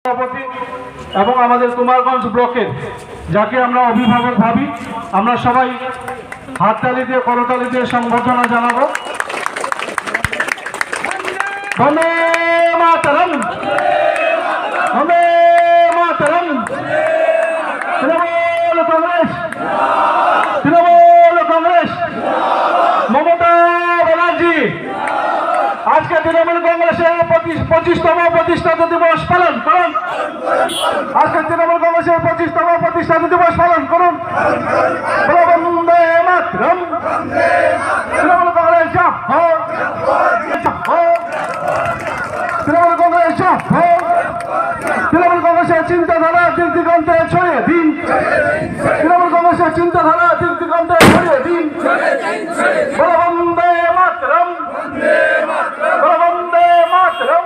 সভাপতি এবং আমাদের কুমারগঞ্জ ব্লকের যাকে আমরা অভিভাবক ভাবি, আমরা সবাই হাততালি দিয়ে করতালি দিয়ে সংবর্ধনা জানাবো। বন্দে মাতরম, বন্দে মাতরম। তৃণমূল কংগ্রেস, তৃণমূল কংগ্রেস। মমতা ব্যানার্জি আজকে তৃণমূল কংগ্রেসের 25তম প্রতিষ্ঠাতা দিবস পালন করুন। আজকে তৃণমূল কংগ্রেসের 25তম প্রতিষ্ঠাতা দিবস পালন করুন। বন্দে মাতরম। তৃণমূল কংগ্রেস তৃণমূল কংগ্রেস তৃণমূল কংগ্রেসের চিন্তাধারা দিক দিগন্তে ছড়িয়ে দিন। তৃণমূল কংগ্রেসের চিন্তাধারা দিক দিগন্তে ছড়িয়ে দিন। বন্দে মাতরম, বন্দে মাতরম।